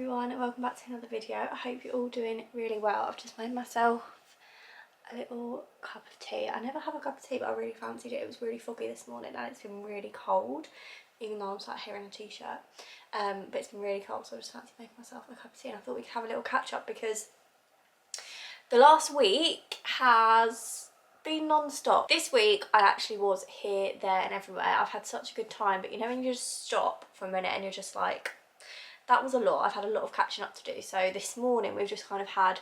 everyone and welcome back to another video. I hope you're all doing really well. I've just made myself a little cup of tea. I never have a cup of tea, but I really fancied it. It was really foggy this morning and it's been really cold, even though I'm sat here in a t-shirt. But it's been really cold, so I just fancy making myself a cup of tea, and I thought we could have a little catch up because the last week has been non-stop. This week I actually was here, there and everywhere. I've had such a good time, but you know when you just stop for a minute and you're just like, that was a lot. I've had a lot of catching up to do. So this morning we've just kind of had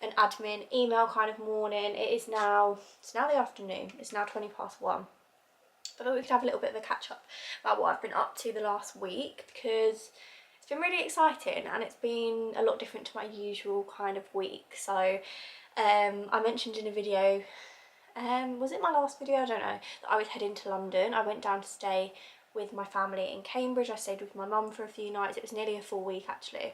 an admin email kind of morning. It's now the afternoon. It's now 1:20. But I thought we could have a little bit of a catch up about what I've been up to the last week, because it's been really exciting and it's been a lot different to my usual kind of week. So I mentioned in a video, was it my last video? I don't know, that I was heading to London. I went down to stay with my family in Cambridge. I stayed with my mum for a few nights. It was nearly a full week actually.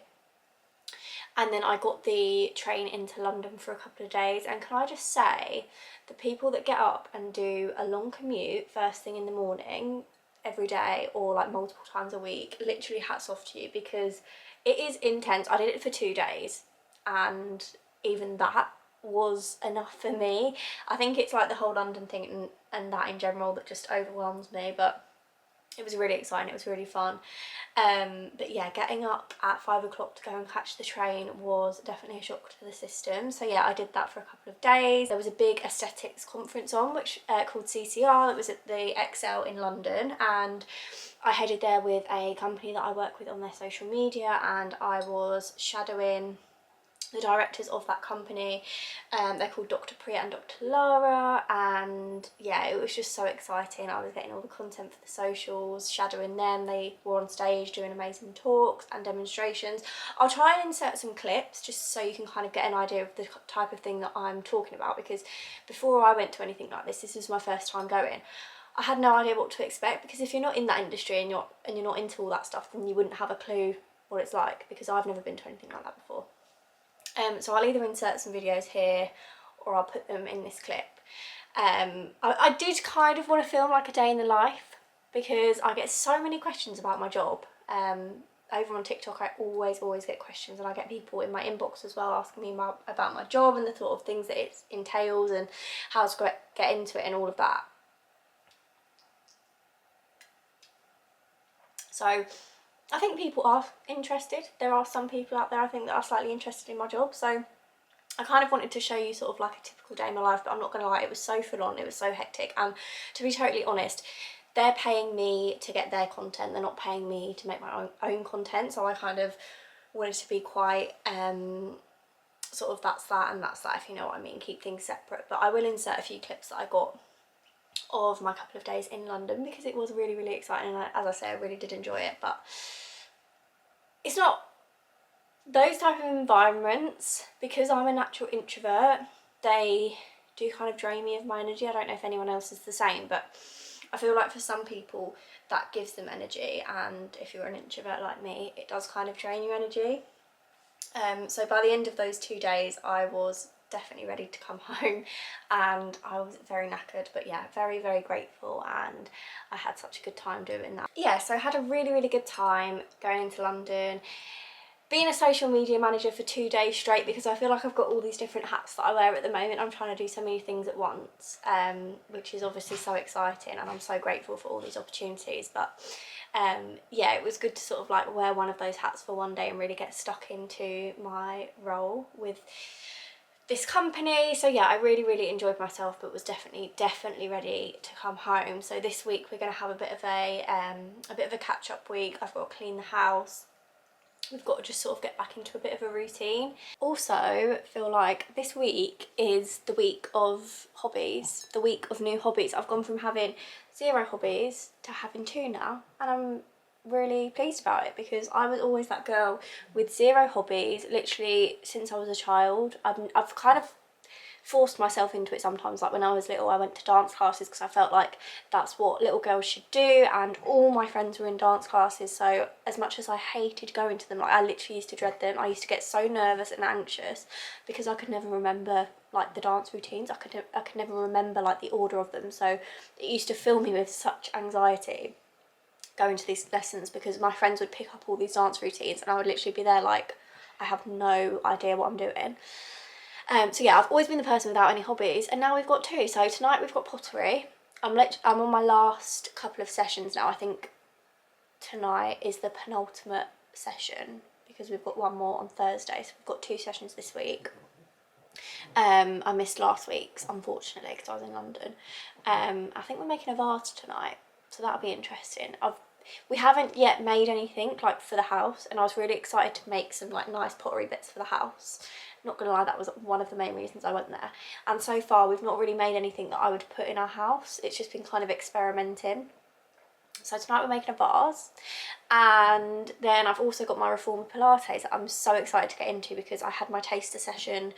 And then I got the train into London for a couple of days, and can I just say, the people that get up and do a long commute first thing in the morning every day, or like multiple times a week, literally hats off to you, because it is intense. I did it for 2 days and even that was enough for me. I think it's like the whole London thing and that in general that just overwhelms me, but it was really exciting, it was really fun. But yeah, getting up at 5 o'clock to go and catch the train was definitely a shock to the system. So yeah, I did that for a couple of days. There was a big aesthetics conference on, which called CCR, that was at the XL in London, and I headed there with a company that I work with on their social media, and I was shadowing the directors of that company. They're called Dr. Priya and Dr. Lara, and yeah, it was just so exciting. I was getting all the content for the socials, shadowing them. They were on stage doing amazing talks and demonstrations. I'll try and insert some clips just so you can kind of get an idea of the type of thing that I'm talking about, because before I went to anything like this was my first time going. I had no idea what to expect, because if you're not in that industry and you're not into all that stuff, then you wouldn't have a clue what it's like, because I've never been to anything like that before. So I'll either insert some videos here or I'll put them in this clip. I did kind of want to film like a day in the life, because I get so many questions about my job. Over on TikTok I always get questions, and I get people in my inbox as well asking me about my job and the sort of things that it entails and how to get into it and all of that. So I think people are interested. There are some people out there, I think, that are slightly interested in my job. So I kind of wanted to show you sort of like a typical day in my life, but I'm not gonna lie, it was so full on, it was so hectic. And to be totally honest, they're paying me to get their content, they're not paying me to make my own content. So I kind of wanted to be quite sort of that's that and that's that, if you know what I mean, keep things separate. But I will insert a few clips that I got of my couple of days in London, because it was really exciting, and as I say, I really did enjoy it. But it's not those type of environments, because I'm a natural introvert, they do kind of drain me of my energy. I don't know if anyone else is the same, but I feel like for some people that gives them energy, and if you're an introvert like me, it does kind of drain your energy. So by the end of those 2 days I was definitely ready to come home, and I was very knackered, but yeah, very grateful, and I had such a good time doing that. Yeah, so I had a really good time going into London, being a social media manager for 2 days straight, because I feel like I've got all these different hats that I wear at the moment. I'm trying to do so many things at once, which is obviously so exciting, and I'm so grateful for all these opportunities. But yeah, it was good to sort of like wear one of those hats for one day and really get stuck into my role with this company. So yeah, I really enjoyed myself, but was definitely ready to come home. So this week we're going to have a bit of a catch-up week. I've got to clean the house. We've got to just sort of get back into a bit of a routine. Also feel like this week is the week of hobbies, the week of new hobbies. I've gone from having 0 hobbies to having 2 now, and I'm really pleased about it, because I was always that girl with 0 hobbies literally since I was a child. I've kind of forced myself into it sometimes. Like when I was little, I went to dance classes because I felt like that's what little girls should do, and all my friends were in dance classes. So as much as I hated going to them, like I literally used to dread them. I used to get so nervous and anxious because I could never remember like the dance routines. I could never remember like the order of them, so it used to fill me with such anxiety. going to these lessons, because my friends would pick up all these dance routines and I would literally be there like, I have no idea what I'm doing. So yeah, I've always been the person without any hobbies, and now we've got two. So tonight we've got pottery. I'm on my last couple of sessions now. I think tonight is the penultimate session because we've got one more on Thursday, so we've got 2 sessions this week. I missed last week's, unfortunately, because I was in London. I think we're making a vase tonight, so that'll be interesting. We haven't yet made anything like for the house, and I was really excited to make some like nice pottery bits for the house. Not gonna lie, that was one of the main reasons I went there. And so far we've not really made anything that I would put in our house. It's just been kind of experimenting. So tonight we're making a vase, and then I've also got my reformer Pilates that I'm so excited to get into, because I had my taster session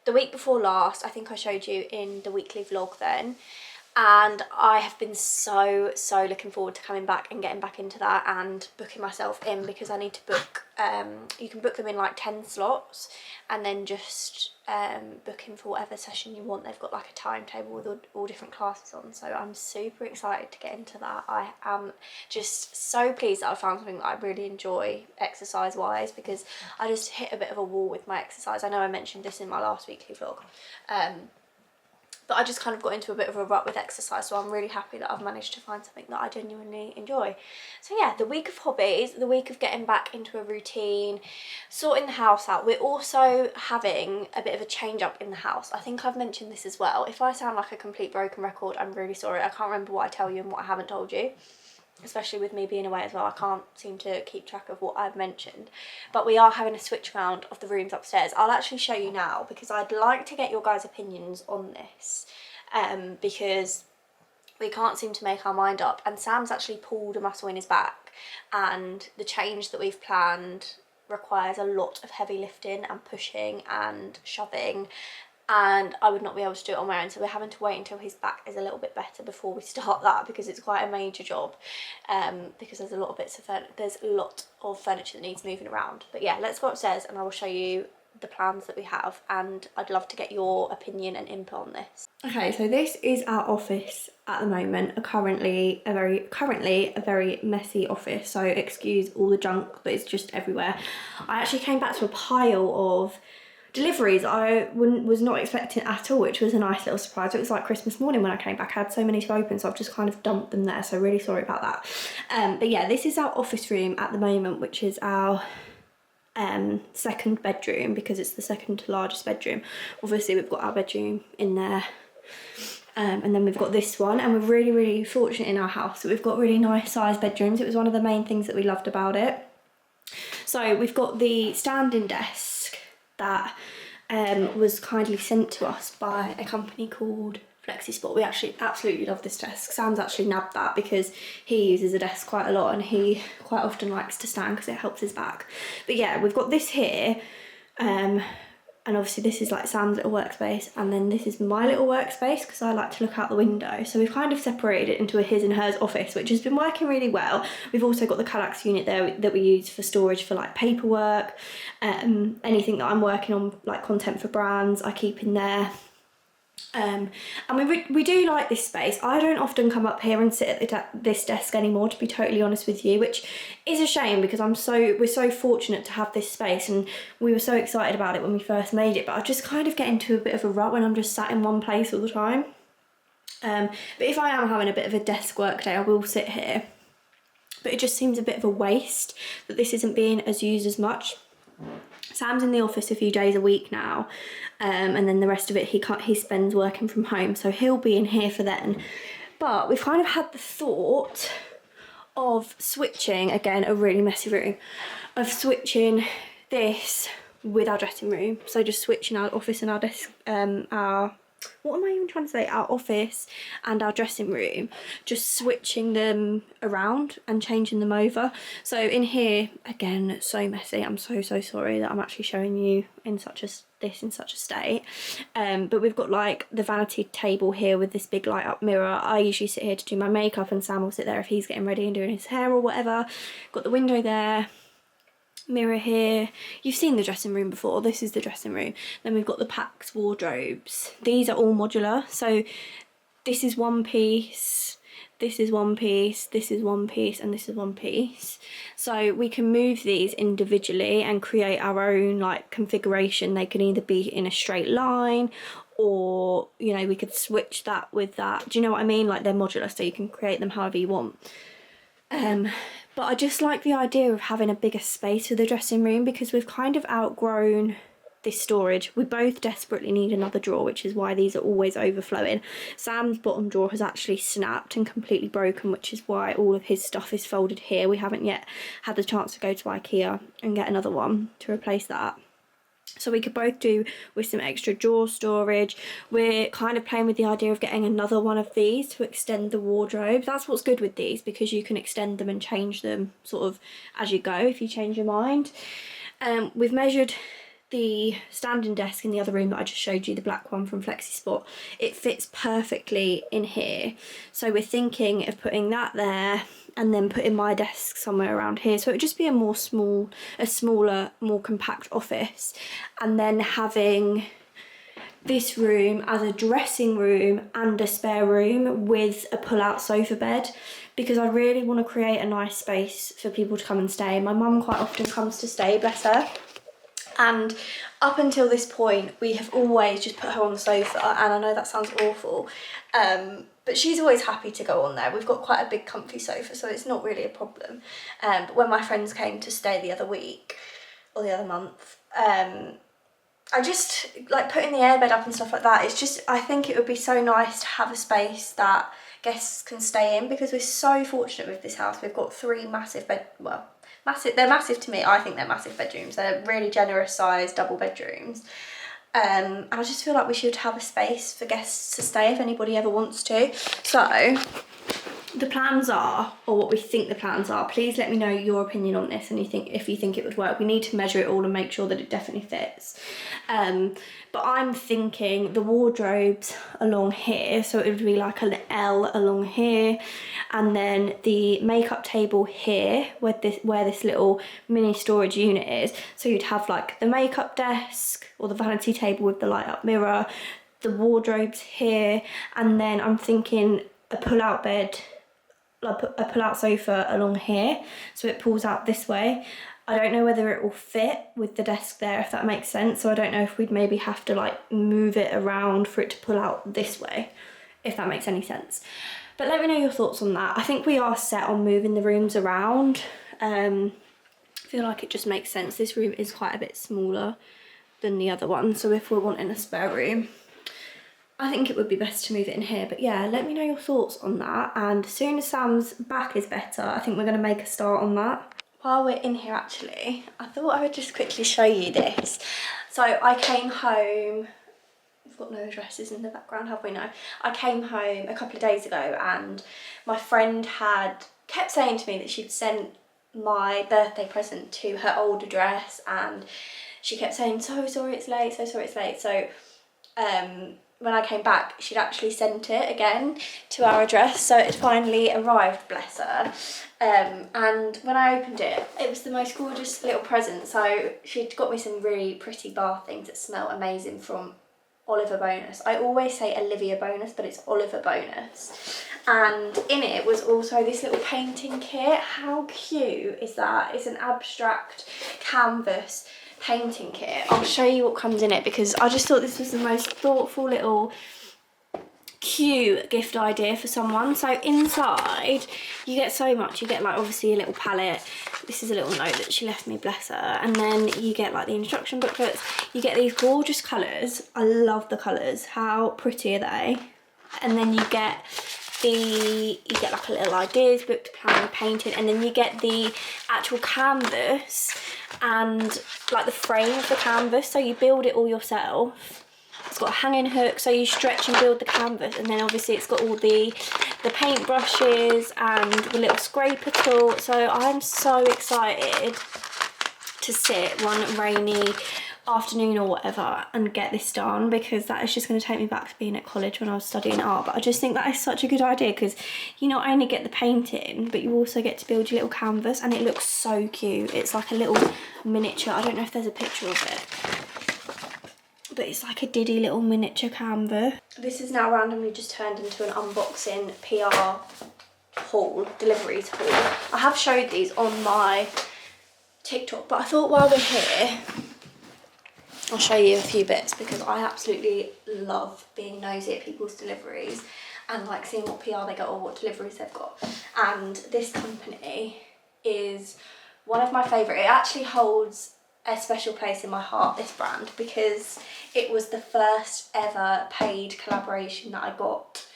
the week before last. I think I showed you in the weekly vlog then, and I have been so looking forward to coming back and getting back into that and booking myself in, because I need to book, you can book them in like 10 slots and then just book in for whatever session you want. They've got like a timetable with all different classes on, so I'm super excited to get into that. I am just so pleased that I found something that I really enjoy exercise wise, because I just hit a bit of a wall with my exercise. I know I mentioned this in my last weekly vlog, but I just kind of got into a bit of a rut with exercise, so I'm really happy that I've managed to find something that I genuinely enjoy. So yeah, the week of hobbies, the week of getting back into a routine, sorting the house out. We're also having a bit of a change up in the house. I think I've mentioned this as well. If I sound like a complete broken record, I'm really sorry. I can't remember what I tell you and what I haven't told you, especially with me being away as well. I can't seem to keep track of what I've mentioned, but we are having a switch round of the rooms upstairs. I'll actually show you now, because I'd like to get your guys' opinions on this, because we can't seem to make our mind up, and Sam's actually pulled a muscle in his back, and the change that we've planned requires a lot of heavy lifting and pushing and shoving, and I would not be able to do it on my own, so we're having to wait until his back is a little bit better before we start that, because it's quite a major job, because there's a lot of furniture that needs moving around. But yeah, let's go upstairs and I will show you the plans that we have, and I'd love to get your opinion and input on this. Okay, so this is our office at the moment. Currently a very messy office, so excuse all the junk, but it's just everywhere. I actually came back to a pile of deliveries I was not expecting at all, which was a nice little surprise. It was like Christmas morning when I came back. I had so many to open, so I've just kind of dumped them there, so really sorry about that. But yeah, this is our office room at the moment, which is our second bedroom, because it's the second largest bedroom. Obviously we've got our bedroom in there, and then we've got this one, and we're really fortunate in our house that we've got really nice sized bedrooms. It was one of the main things that we loved about it. So we've got the standing desk that was kindly sent to us by a company called FlexiSpot. We actually absolutely love this desk. Sam's actually nabbed that because he uses a desk quite a lot, and he quite often likes to stand because it helps his back. But yeah, we've got this here, and obviously this is like Sam's little workspace, and then this is my little workspace because I like to look out the window. So we've kind of separated it into a his and hers office, which has been working really well. We've also got the Kallax unit there that we use for storage for like paperwork, anything that I'm working on, like content for brands, I keep in there. And we do like this space. I don't often come up here and sit at this desk anymore, to be totally honest with you, which is a shame, because we're so fortunate to have this space, and we were so excited about it when we first made it. But I just kind of get into a bit of a rut when I'm just sat in one place all the time. But if I am having a bit of a desk work day, I will sit here. But it just seems a bit of a waste that this isn't being used as much. Sam's in the office a few days a week now, and then the rest of it he spends working from home, so he'll be in here for then. But we've kind of had the thought of switching, again, a really messy room, of switching this with our dressing room. So just switching our office and our desk, what am I even trying to say? Our office and our dressing room, just switching them around and changing them over. So in here, again, so messy. I'm so sorry that I'm actually showing you in such a state. But we've got like the vanity table here with this big light up mirror. I usually sit here to do my makeup, and Sam will sit there if he's getting ready and doing his hair or whatever. Got the window there. Mirror here. You've seen the dressing room before. This is the dressing room. Then we've got the packed wardrobes. These are all modular, so this is one piece, this is one piece, this is one piece, and this is one piece. So we can move these individually and create our own like configuration. They can either be in a straight line, or you know, we could switch that with that. Do you know what I mean? Like they're modular, so you can create them however you want. But I just like the idea of having a bigger space for the dressing room, because we've kind of outgrown this storage. We both desperately need another drawer, which is why these are always overflowing. Sam's bottom drawer has actually snapped and completely broken, which is why all of his stuff is folded here. We haven't yet had the chance to go to IKEA and get another one to replace that. So we could both do with some extra drawer storage. We're kind of playing with the idea of getting another one of these to extend the wardrobe. That's what's good with these, because you can extend them and change them sort of as you go if you change your mind. We've measured the standing desk in the other room that I just showed you, the black one from FlexiSpot. It fits perfectly in here. So we're thinking of putting that there and then putting my desk somewhere around here. So it would just be a smaller, more compact office. And then having this room as a dressing room and a spare room with a pull-out sofa bed, because I really want to create a nice space for people to come and stay. My mum quite often comes to stay, bless her. And up until this point, we have always just put her on the sofa, and I know that sounds awful, but she's always happy to go on there. We've got quite a big comfy sofa, so it's not really a problem. But when my friends came to stay the other week, or the other month, I just, like putting the airbed up and stuff like that, it's just, I think it would be so nice to have a space that guests can stay in, because we're so fortunate with this house. We've got 3 massive they're massive to me. I think they're massive bedrooms. They're really generous sized double bedrooms. And I just feel like we should have a space for guests to stay if anybody ever wants to. So the plans are, or what we think the plans are, please let me know your opinion on this and if you think it would work. We need to measure it all and make sure that it definitely fits. But I'm thinking the wardrobes along here, so it would be like an L along here, and then the makeup table here where this little mini storage unit is. So you'd have like the makeup desk or the vanity table with the light up mirror, the wardrobes here, and then I'm thinking a pull-out bed, like a pull-out sofa along here, so it pulls out this way. I don't know whether it will fit with the desk there, if that makes sense, so I don't know if we'd maybe have to like move it around for it to pull out this way, if that makes any sense. But let me know your thoughts on that. I think we are set on moving the rooms around. I feel like it just makes sense. This room is quite a bit smaller than the other one, so if we're wanting a spare room, I think it would be best to move it in here. But yeah, let me know your thoughts on that, and as soon as Sam's back is better, I think we're going to make a start on that. While we're in here actually, I thought I would just quickly show you this. So I came home, we've got no addresses in the background, have we? No. I came home a couple of days ago, and my friend kept saying to me that she'd sent my birthday present to her old address, and she kept saying, so sorry it's late, so sorry it's late. So when I came back, she'd actually sent it again to our address, so it finally arrived, bless her. And when I opened it, it was the most gorgeous little present. So she'd got me some really pretty bar things that smell amazing from Oliver Bonus. I always say Olivia Bonus, but it's Oliver Bonus. And in it was also this little painting kit. How cute is that? It's an abstract canvas painting kit. I'll show you what comes in it, because I just thought this was the most thoughtful little cute gift idea for someone. So inside you get so much. You get like obviously a little palette. This is a little note that she left me, bless her. And then you get like the instruction booklets. You get these gorgeous colours. I love the colours. How pretty are they? And then you get like a little ideas book to plan and painting, and then you get the actual canvas and like the frame of the canvas, so you build it all yourself. It's got a hanging hook, so you stretch and build the canvas, and then obviously it's got all the paint brushes and the little scraper tool. So I'm so excited to sit one rainy afternoon or whatever and get this done, because that is just going to take me back to being at college when I was studying art. But I just think that is such a good idea, because you not only get the painting, but you also get to build your little canvas, and it looks so cute. It's like a little miniature. I don't know if there's a picture of it, but it's like a diddy little miniature canvas. This is now randomly just turned into an unboxing PR deliveries haul. I have showed these on my TikTok, but I thought while we're here, I'll show you a few bits because I absolutely love being nosy at people's deliveries and like seeing what PR they got or what deliveries they've got. And this company is one of my favourite. It actually holds a special place in my heart, this brand, because it was the first ever paid collaboration that I got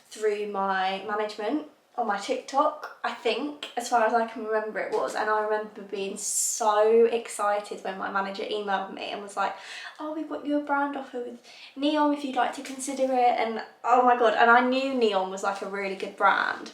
through my management on my TikTok, I think, as far as I can remember it was. And I remember being so excited when my manager emailed me and was like, oh, we've got you a brand offer with Neon if you'd like to consider it. And oh my god, and I knew Neon was like a really good brand,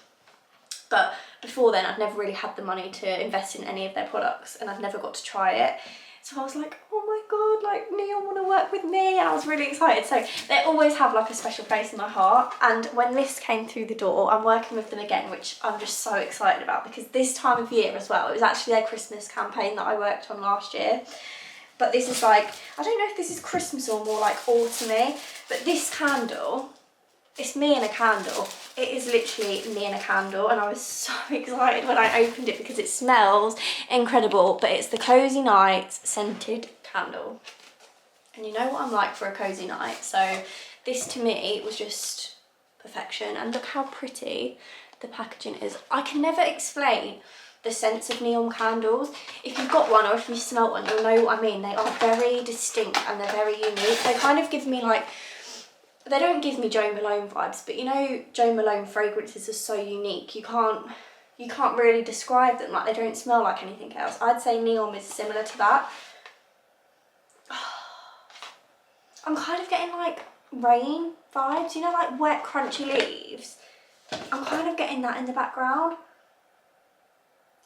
but before then I'd never really had the money to invest in any of their products and I'd never got to try it. So I was like, oh my god, like Neon want to work with me, and I was really excited. So they always have like a special place in my heart. And when this came through the door, I'm working with them again, which I'm just so excited about because this time of year as well, it was actually their Christmas campaign that I worked on last year. But this is like, I don't know if this is Christmas or more like autumny, but this candle, it's me and a candle. It is literally me and a candle, and I was so excited when I opened it because it smells incredible. But it's the Cozy Nights scented candle, and you know what I'm like for a cozy night, so this to me was just perfection. And look how pretty the packaging is. I can never explain the sense of neon candles. If you've got one or if you smelt one, you'll know what I mean. They are very distinct and they're very unique. They kind of give me like, they don't give me Jo Malone vibes, but you know Jo Malone fragrances are so unique, you can't really describe them, like they don't smell like anything else. I'd say Neon is similar to that. I'm kind of getting like rain vibes, you know, like wet crunchy leaves. I'm kind of getting that in the background,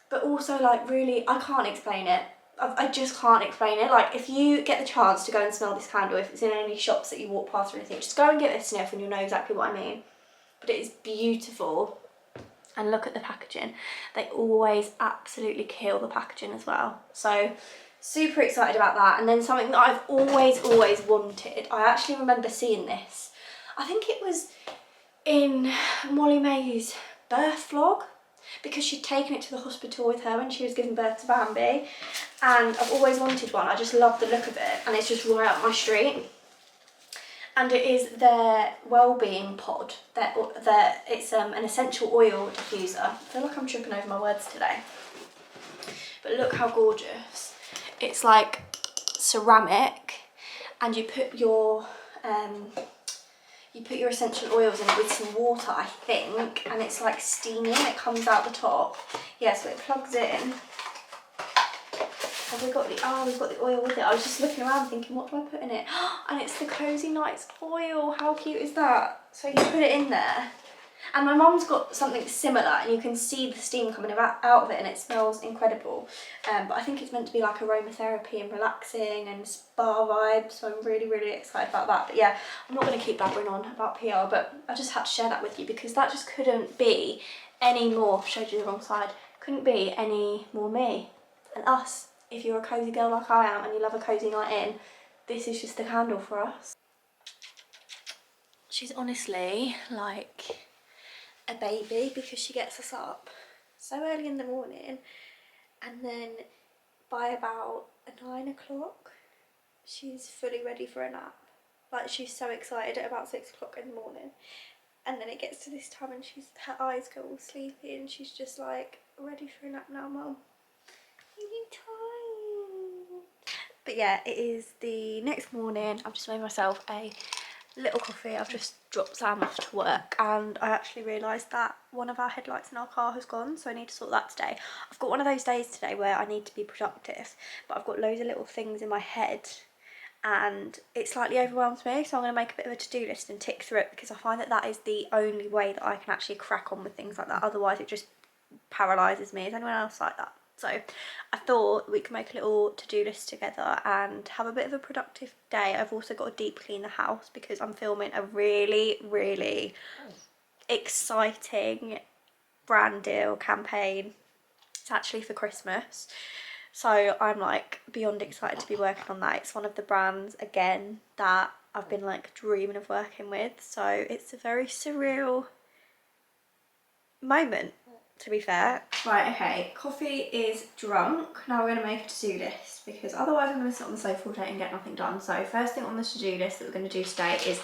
but also like really, I can't explain it. I just can't explain it. Like if you get the chance to go and smell this candle, if it's in any shops that you walk past or anything, just go and give it a sniff and you'll know exactly what I mean. But it is beautiful. And look at the packaging. They always absolutely kill the packaging as well. So super excited about that. And then something that I've always wanted. I actually remember seeing this. I think it was in Molly May's birth vlog, because she'd taken it to the hospital with her when she was giving birth to Bambi, and I've always wanted one. I just love the look of it, and it's just right up my street. And it is their Wellbeing Pod. It's an essential oil diffuser. I feel like I'm tripping over my words today. But look how gorgeous. It's like ceramic, and you put your essential oils in it with some water, I think, and it's like steaming, it comes out the top. Yeah, so it plugs in. Have we got we've got the oil with it. I was just looking around thinking, what do I put in it? And it's the Cozy Nights oil. How cute is that? So you put it in there. And my mum's got something similar, and you can see the steam coming out of it, and it smells incredible. But I think it's meant to be like aromatherapy and relaxing and spa vibes, so I'm really excited about that. But yeah, I'm not going to keep blabbering on about PR, but I just had to share that with you because that just couldn't be any more, showed you the wrong side, couldn't be any more me and us. If you're a cozy girl like I am and you love a cozy night in, this is just the candle for us. She's honestly like a baby because she gets us up so early in the morning, and then by about 9 o'clock she's fully ready for a nap. Like she's so excited at about 6 o'clock in the morning, and then it gets to this time and her eyes go all sleepy and she's just like, ready for a nap now, Mum. Are you tired? But yeah, it is the next morning. I've just made myself a little coffee. I've just dropped Sam off to work, and I actually realised that one of our headlights in our car has gone, so I need to sort that today. I've got one of those days today where I need to be productive, but I've got loads of little things in my head and it slightly overwhelms me, so I'm going to make a bit of a to-do list and tick through it, because I find that is the only way that I can actually crack on with things like that. Otherwise it just paralyses me. Is anyone else like that? So I thought we could make a little to-do list together and have a bit of a productive day. I've also got to deep clean the house because I'm filming a really exciting brand deal campaign. It's actually for Christmas. So I'm like beyond excited to be working on that. It's one of the brands, again, that I've been like dreaming of working with. So it's a very surreal moment, to be fair. Right, okay, coffee is drunk. Now we're going to make a to-do list because otherwise I'm going to sit on the sofa all day and get nothing done. So first thing on the to-do list that we're going to do today is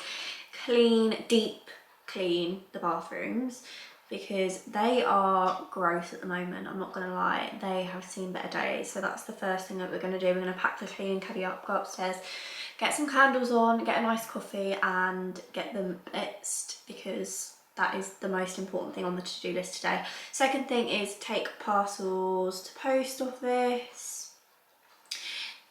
deep clean the bathrooms because they are gross at the moment, I'm not going to lie. They have seen better days. So that's the first thing that we're going to do. We're going to pack the cleaning caddy up, go upstairs, get some candles on, get a nice coffee and get them blitzed because that is the most important thing on the to-do list today. Second thing is take parcels to post office.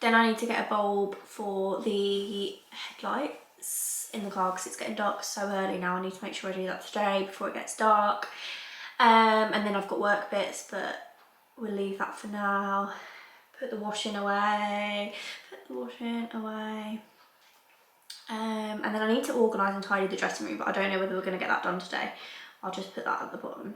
Then I need to get a bulb for the headlights in the car because it's getting dark so early now. I need to make sure I do that today before it gets dark. And then I've got work bits, but we'll leave that for now. Put the washing away, and then I need to organise and tidy the dressing room, but I don't know whether we're going to get that done today. I'll just put that at the bottom.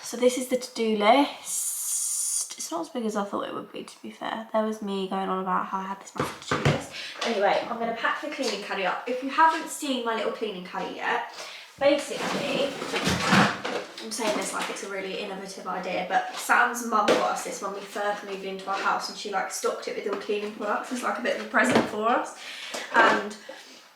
So this is the to-do list. It's not as big as I thought it would be, to be fair. There was me going on about how I had this massive to-do list. Anyway, I'm going to pack the cleaning caddy up. If you haven't seen my little cleaning caddy yet, basically, I'm saying this like it's a really innovative idea, but Sam's mum got us this when we first moved into our house and she like stocked it with all cleaning products. It's like a bit of a present for us. And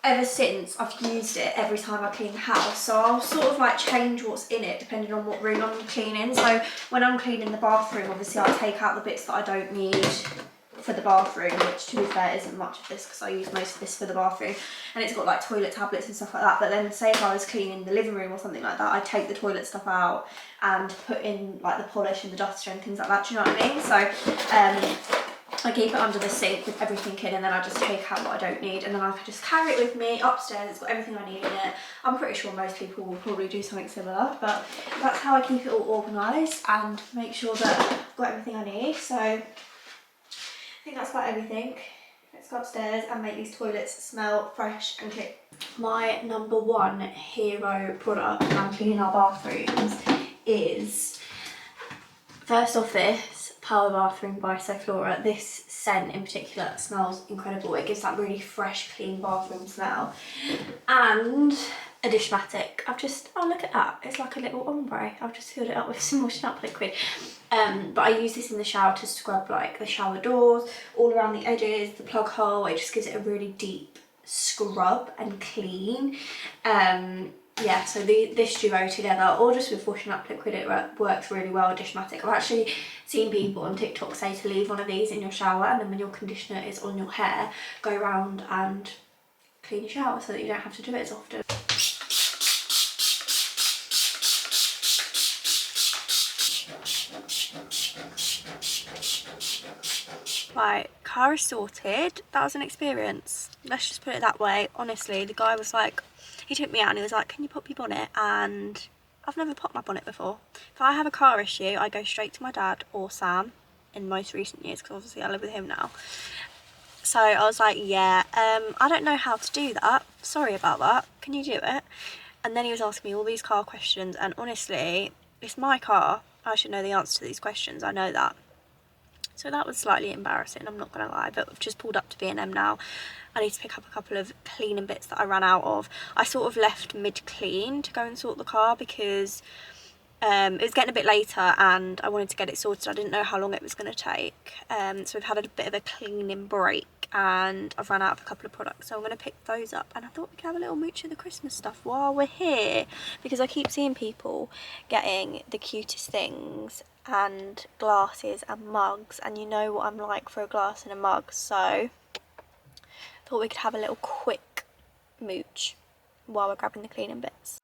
ever since I've used it every time I clean the house. So I'll sort of like change what's in it depending on what room I'm cleaning. So when I'm cleaning the bathroom, obviously I'll take out the bits that I don't need for the bathroom, which to be fair isn't much of this because I use most of this for the bathroom, and it's got like toilet tablets and stuff like that. But then say if I was cleaning the living room or something like that, I'd take the toilet stuff out and put in like the polish and the duster and things like that, do you know what I mean? So I keep it under the sink with everything in, and then I just take out what I don't need, and then I can just carry it with me upstairs. It's got everything I need in it. I'm pretty sure most people will probably do something similar, but that's how I keep it all organised and make sure that I've got everything I need. So I think that's about everything. Let's go upstairs and make these toilets smell fresh and clean. My number one hero product when I'm cleaning our bathrooms is, first off, this Power Bathroom by Sephora. This scent in particular smells incredible. It gives that really fresh, clean bathroom smell. And a Dishmatic. I've just, oh look at that, it's like a little ombre. I've just filled it up with some washing up liquid. But I use this in the shower to scrub like the shower doors, all around the edges, the plug hole. It just gives it a really deep scrub and clean. Yeah, so this duo together, or just with washing up liquid, it works really well with Dishmatic. I've actually seen people on TikTok say to leave one of these in your shower, and then when your conditioner is on your hair, go around and clean your shower so that you don't have to do it as often. Right, car is sorted. That was an experience. Let's just put it that way. Honestly, the guy was like, he took me out and he was like, can you pop your bonnet? And I've never popped my bonnet before. If I have a car issue, I go straight to my dad or Sam in most recent years, because obviously I live with him now. So I was like, yeah, I don't know how to do that. Sorry about that. Can you do it? And then he was asking me all these car questions, and honestly, it's my car. I should know the answer to these questions. I know that. So that was slightly embarrassing, I'm not going to lie, but we've just pulled up to B&M now. I need to pick up a couple of cleaning bits that I ran out of. I sort of left mid-clean to go and sort the car because it was getting a bit later and I wanted to get it sorted. I didn't know how long it was going to take. So we've had a bit of a cleaning break and I've run out of a couple of products. So I'm going to pick those up, and I thought we could have a little mooch of the Christmas stuff while we're here, because I keep seeing people getting the cutest things and glasses and mugs, and you know what I'm like for a glass and a mug, so thought we could have a little quick mooch while we're grabbing the cleaning bits.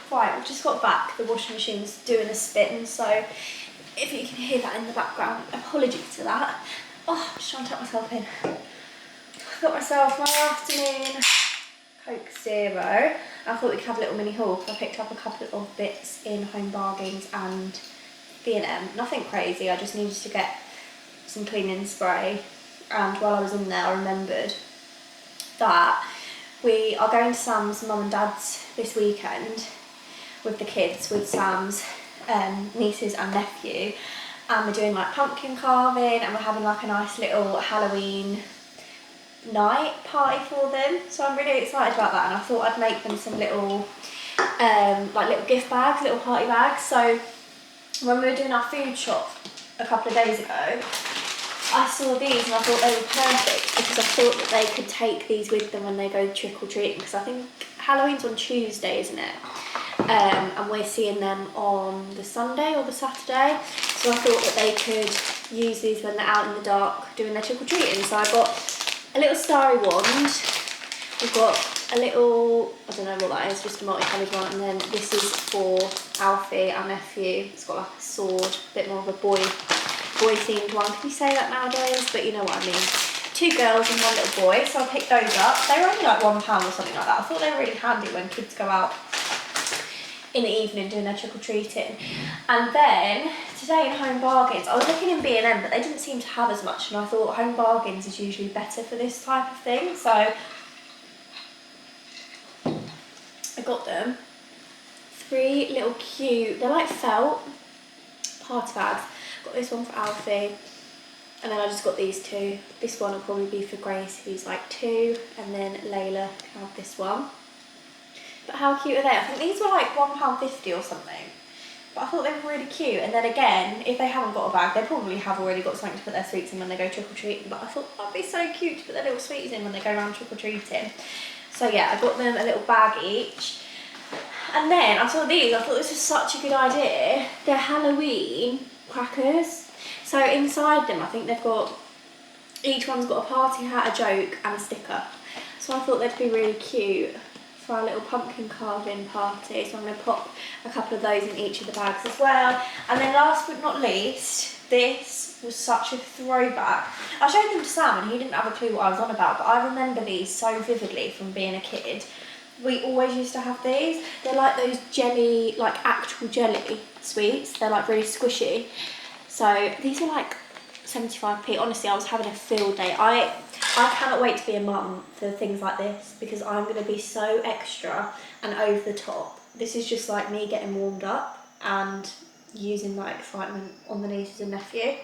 Right, I've just got back. The washing machine's doing a spin, so if you can hear that in the background, apologies for that. Oh, I'm just trying to tuck myself in. I got myself my afternoon Coke Zero. I thought we could have a little mini haul because I picked up a couple of bits in Home Bargains and B&M. Nothing crazy, I just needed to get some cleaning spray. And while I was in there, I remembered that we are going to Sam's mum and dad's this weekend with the kids, with Sam's nieces and nephew, and we're doing like pumpkin carving and we're having like a nice little Halloween night party for them. So I'm really excited about that, and I thought I'd make them some little like little gift bags, little party bags. So when we were doing our food shop a couple of days ago, I saw these and I thought they were perfect because I thought that they could take these with them when they go trick-or-treating, because I think Halloween's on Tuesday, isn't it? And we're seeing them on the Sunday or the Saturday, so I thought that they could use these when they're out in the dark doing their trick-or-treating. So I got a little starry wand, we've got a little, I don't know what that is, just a multicoloured one, and then this is for Alfie, our nephew. It's got like a sword, a bit more of a boy themed one. Can you say that nowadays? But you know what I mean. 2 girls and 1 little boy, so I picked those up. They were only like £1 or something like that. I thought they were really handy when kids go out in the evening doing their trick-or-treating. And then today in Home Bargains, I was looking in B&M, but they didn't seem to have as much, and I thought Home Bargains is usually better for this type of thing, so I got them 3 little cute, they're like felt party bags. Got this one for Alfie, and then I just got these 2. This one will probably be for Grace, who's like 2, and then Layla can have this one. But how cute are they? I think these were like £1.50 or something. But I thought they were really cute. And then again, if they haven't got a bag, they probably have already got something to put their sweets in when they go trick-or-treating. But I thought that'd be so cute to put their little sweets in when they go around trick-or-treating. So yeah, I got them a little bag each. And then I saw these, I thought this was such a good idea. They're Halloween crackers. So inside them, I think they've got, each one's got a party hat, a joke and a sticker. So I thought they'd be really cute for our little pumpkin carving party. So I'm going to pop a couple of those in each of the bags as well. And then last but not least, this was such a throwback. I showed them to Sam and he didn't have a clue what I was on about, but I remember these so vividly from being a kid. We always used to have these. They're like those jelly, like actual jelly sweets. They're like really squishy. So these are like 75p. Honestly, I was having a field day. I cannot wait to be a mum for things like this, because I'm going to be so extra and over the top. This is just like me getting warmed up and using that excitement on the nieces and nephew.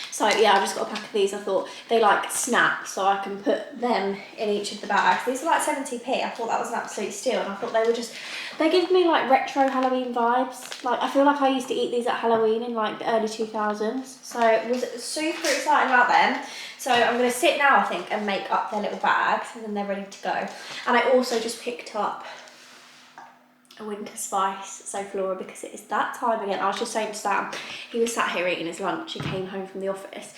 So yeah, I just got a pack of these. I thought they like snap, so I can put them in each of the bags. These are like 70p. I thought that was an absolute steal, and I thought they give me like retro Halloween vibes. Like I feel like I used to eat these at Halloween in like the early 2000s. So I was super excited about them. So I'm going to sit now, I think, and make up their little bags, and then they're ready to go. And I also just picked up a winter spice so flora, because it is that time again. I was just saying to Sam, he was sat here eating his lunch, he came home from the office,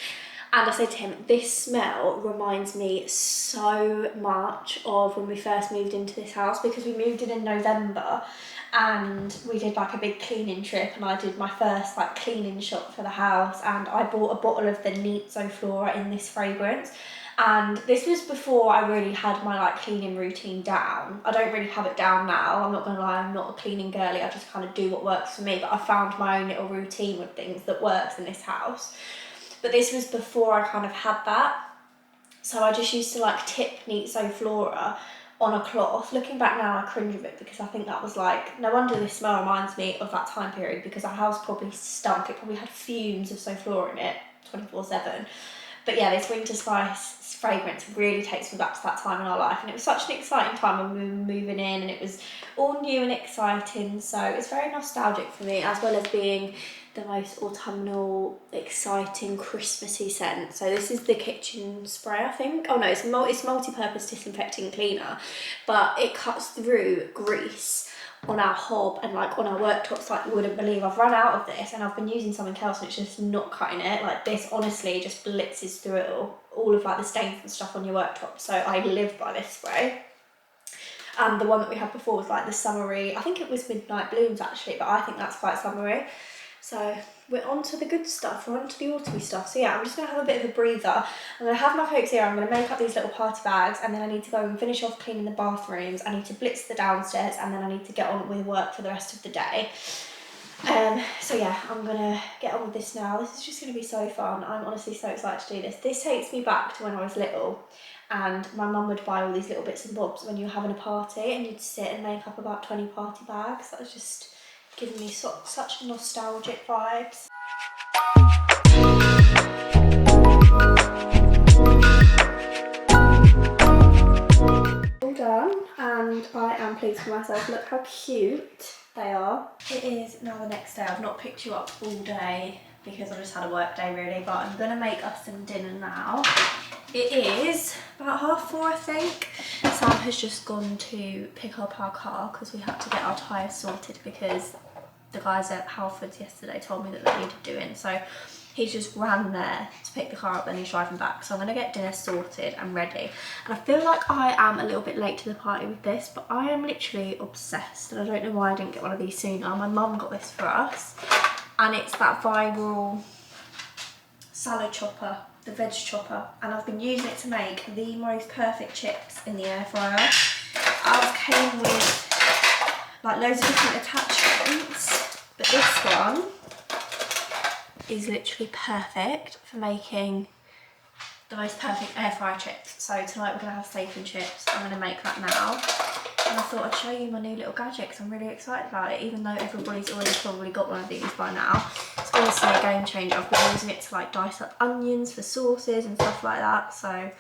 and I said to him, this smell reminds me so much of when we first moved into this house, because we moved in November and we did like a big cleaning trip, and I did my first like cleaning shop for the house, and I bought a bottle of the Neat So Flora in this fragrance. And this was before I really had my like cleaning routine down. I don't really have it down now, I'm not gonna lie, I'm not a cleaning girly, I just kind of do what works for me, but I found my own little routine with things that works in this house. But this was before I kind of had that. So I just used to like tip Neat So Flora on a cloth. Looking back now, I cringe a bit, because I think that was like, no wonder this smell reminds me of that time period, because our house probably stunk. It probably had fumes of So Flora in it 24/7. But yeah, this winter spice fragrance really takes me back to that time in our life, and it was such an exciting time when we were moving in, and it was all new and exciting, so it's very nostalgic for me, as well as being the most autumnal, exciting, Christmassy scent. So this is the kitchen spray, I think. Oh no, it's multi-purpose disinfecting cleaner, but it cuts through grease on our hob and like on our worktops like you wouldn't believe. I've run out of this and I've been using something else and it's just not cutting it. Like this honestly just blitzes through it all of like the stains and stuff on your worktop. So I live by this spray. And the one that we had before was like the summery, I think it was Midnight Blooms actually, but I think that's quite summery. So we're on to the good stuff, we're on to the autumny stuff. So yeah, I'm just going to have a bit of a breather. I'm going to have my coats here, I'm going to make up these little party bags, and then I need to go and finish off cleaning the bathrooms. I need to blitz the downstairs, and then I need to get on with work for the rest of the day. So yeah, I'm gonna get on with this now. This is just gonna be so fun. I'm honestly so excited to do this. This takes me back to when I was little, and my mum would buy all these little bits and bobs when you were having a party, and you'd sit and make up about 20 party bags. That was just giving me such nostalgic vibes. All done, and I am pleased with myself. Look how cute they are. It is now the next day. I've not picked you up all day because I just had a work day really, but I'm gonna make us some dinner now. It is about 4:30 I think. Sam has just gone to pick up our car because we had to get our tyres sorted because the guys at Halfords yesterday told me that they needed doing. So he's just ran there to pick the car up, then he's driving back. So I'm gonna get dinner sorted and ready. And I feel like I am a little bit late to the party with this, but I am literally obsessed. And I don't know why I didn't get one of these sooner. My mum got this for us. And it's that viral salad chopper, the veg chopper. And I've been using it to make the most perfect chips in the air fryer. Ours came with like loads of different attachments, but this one is literally perfect for making the most perfect air fryer chips. So tonight we're gonna have steak and chips. I'm gonna make that now. And I thought I'd show you my new little gadget because I'm really excited about it, even though everybody's already probably got one of these by now. It's honestly a game changer. I've been using it to like dice up onions for sauces and stuff like that. So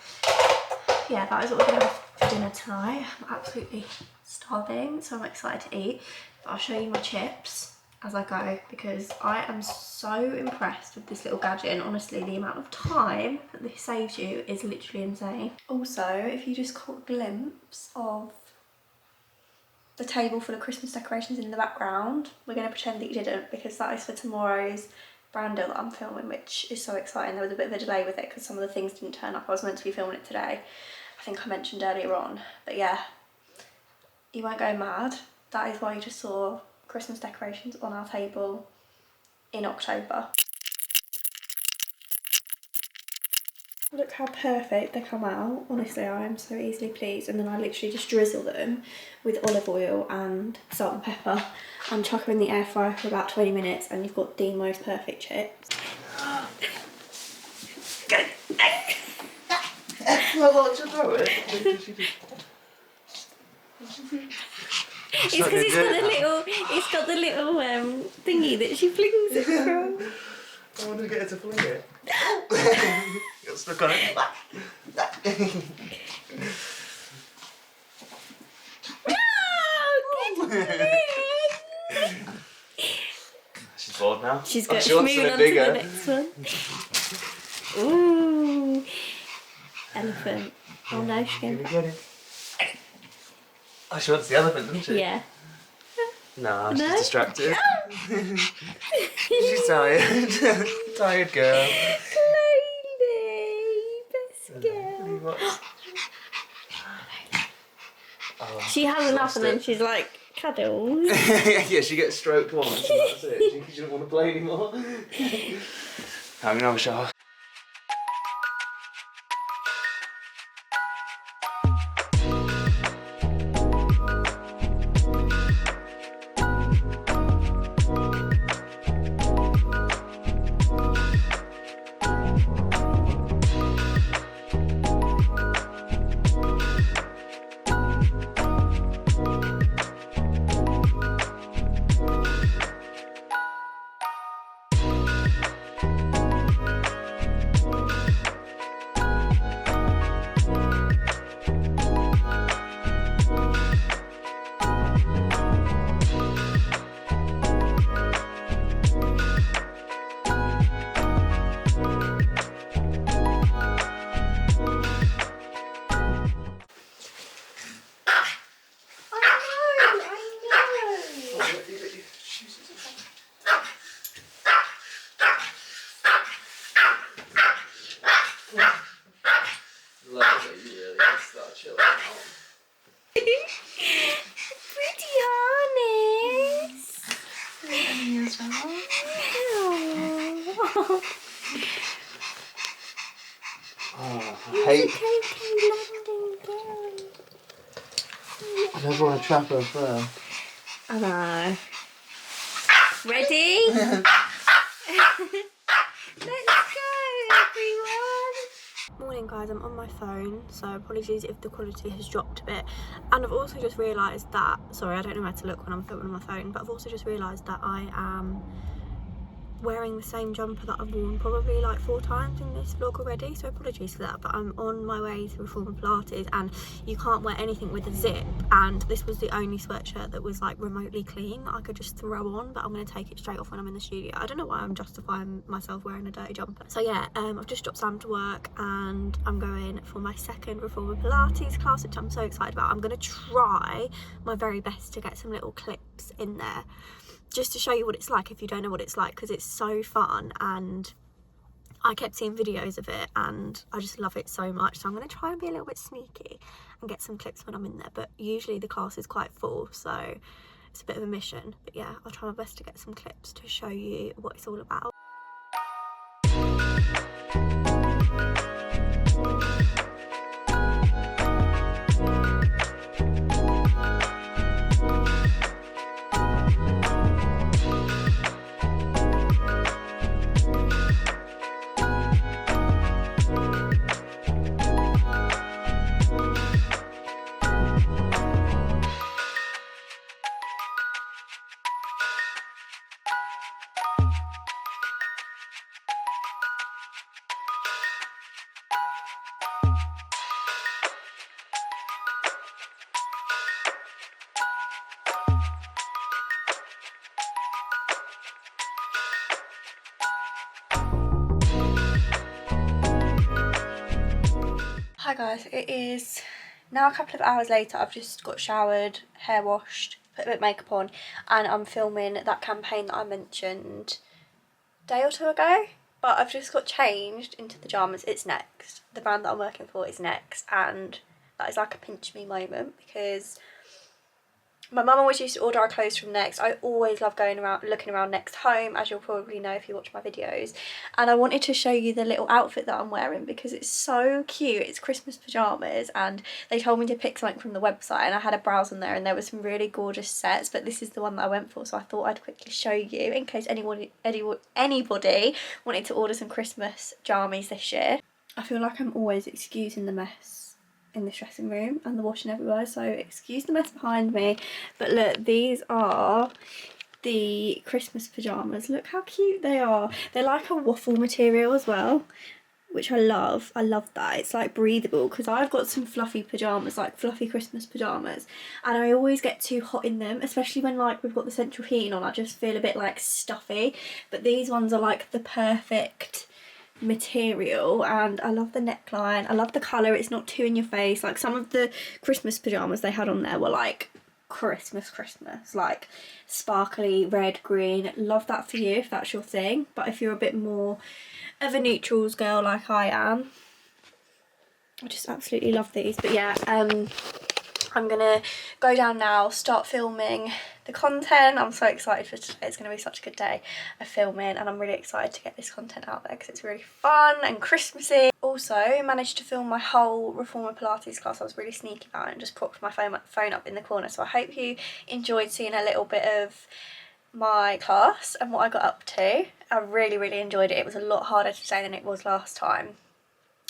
yeah, that is what we're gonna have for dinner tonight. I'm absolutely starving, so I'm excited to eat. But I'll show you my chips as I go because I am so impressed with this little gadget, and honestly the amount of time that this saves you is literally insane. Also, if you just caught a glimpse of the table full of Christmas decorations in the background, we're going to pretend that you didn't because that is for tomorrow's brand deal that I'm filming, which is so exciting. There was a bit of a delay with it because some of the things didn't turn up. I was meant to be filming it today, I think I mentioned earlier on, but yeah, you won't go mad. That is why you just saw Christmas decorations on our table in October. Look how perfect they come out. Honestly, I am so easily pleased. And then I literally just drizzle them with olive oil and salt and pepper and chuck them in the air fryer for about 20 minutes and you've got the most perfect chips. It's because it's got the little thingy that she flings it from. I wanted to get her to fling it. Got stuck on it. She's bored now. She's got she wants moving on bigger. to the next one. Ooh, elephant. Oh no, she's going back. Get it. Oh, she wants the elephant, doesn't she? Yeah. Nah, No? she's distracted. She's tired. Tired girl. Slowly, best girl. Oh, She has enough and then she's like, cuddles. yeah, she gets stroked once and that's it. She doesn't want to play anymore. I'm gonna have a shower. Oh, I hate... I never want to trap her first. I know. Ready? Let's go, everyone! Morning guys, I'm on my phone, so apologies if the quality has dropped a bit. And I've also just realised that, sorry I don't know where to look when I'm filming on my phone, but I've also just realised that I am wearing the same jumper that I've worn probably like 4 times in this vlog already, so apologies for that. But I'm on my way to Reformer Pilates, and you can't wear anything with a zip, and this was the only sweatshirt that was like remotely clean that I could just throw on, but I'm going to take it straight off when I'm in the studio. I don't know why I'm justifying myself wearing a dirty jumper. So yeah, I've just dropped Sam to work and I'm going for my second Reformer Pilates class, which I'm so excited about. I'm going to try my very best to get some little clips in there just to show you what it's like if you don't know what it's like, because it's so fun and I kept seeing videos of it and I just love it so much. So I'm going to try and be a little bit sneaky and get some clips when I'm in there, but usually the class is quite full, so it's a bit of a mission. But yeah, I'll try my best to get some clips to show you what it's all about. Hi guys, it is now a couple of hours later. I've just got showered, hair washed, put a bit of makeup on, and I'm filming that campaign that I mentioned a day or 2 ago. But I've just got changed into pyjamas. It's Next. The brand that I'm working for is Next, and that is like a pinch me moment because my mum always used to order our clothes from Next. I always love going around, looking around Next home, as you'll probably know if you watch my videos. And I wanted to show you the little outfit that I'm wearing because it's so cute. It's Christmas pyjamas, and they told me to pick something from the website, and I had a browse on there and there were some really gorgeous sets, but this is the one that I went for, so I thought I'd quickly show you in case anybody wanted to order some Christmas jammies this year. I feel like I'm always excusing the mess in this dressing room and the washing everywhere, so excuse the mess behind me. But look, these are the Christmas pyjamas. Look how cute they are. They're like a waffle material as well, which I love. I love that. It's like breathable, because I've got some fluffy pyjamas, like fluffy Christmas pyjamas, and I always get too hot in them, especially when like we've got the central heating on. I just feel a bit like stuffy, but these ones are like the perfect material, and I love the neckline. I love the colour. It's not too in your face. Like some of the Christmas pyjamas they had on there were like Christmas, like sparkly red, green. Love that for you if that's your thing, but if you're a bit more of a neutrals girl like I am, I just absolutely love these. But yeah, I'm gonna go down now, start filming the content. I'm so excited for today. It's gonna be such a good day of filming, and I'm really excited to get this content out there because it's really fun and Christmassy. Also managed to film my whole Reformer Pilates class. I was really sneaky about it and just propped my phone up in the corner, so I hope you enjoyed seeing a little bit of my class and what I got up to. I really enjoyed it. It was a lot harder today than it was last time.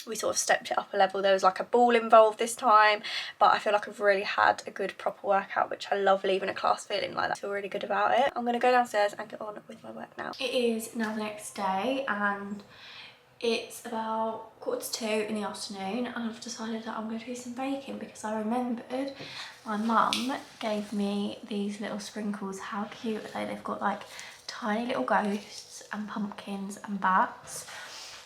We sort of stepped it up a level. There was like a ball involved this time, but I feel like I've really had a good proper workout, which I love leaving a class feeling like that. I feel really good about it. I'm going to go downstairs and get on with my work now. It is now the next day and it's about 1:45 in the afternoon, and I've decided that I'm going to do some baking because I remembered my mum gave me these little sprinkles. How cute are they? They've got like tiny little ghosts and pumpkins and bats.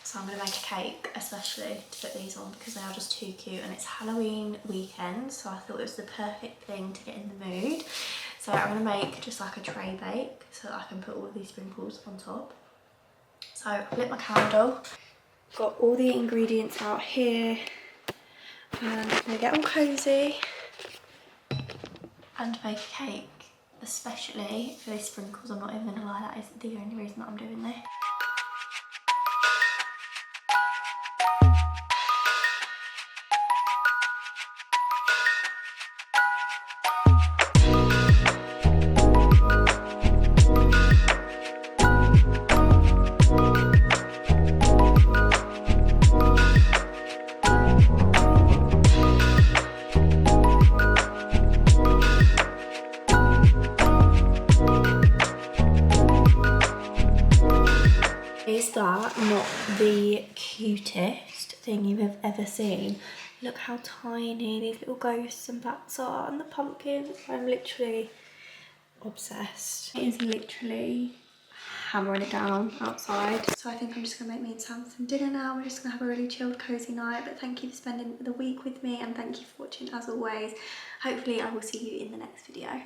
So I'm going to make a cake especially to put these on because they are just too cute, and it's Halloween weekend, so I thought it was the perfect thing to get in the mood. So I'm going to make just like a tray bake so that I can put all of these sprinkles on top. So I've lit my candle, got all the ingredients out here, and I'm going to get all cosy and bake a cake especially for these sprinkles. I'm not even going to lie, that is the only reason that I'm doing this. the cutest thing you have ever seen. Look how tiny these little ghosts and bats are, and the pumpkins. I'm literally obsessed. It is literally hammering it down outside. So I think I'm just gonna make me and Sam some dinner now. We're just gonna have a really chilled, cozy night. But thank you for spending the week with me, and thank you for watching as always. Hopefully I will see you in the next video.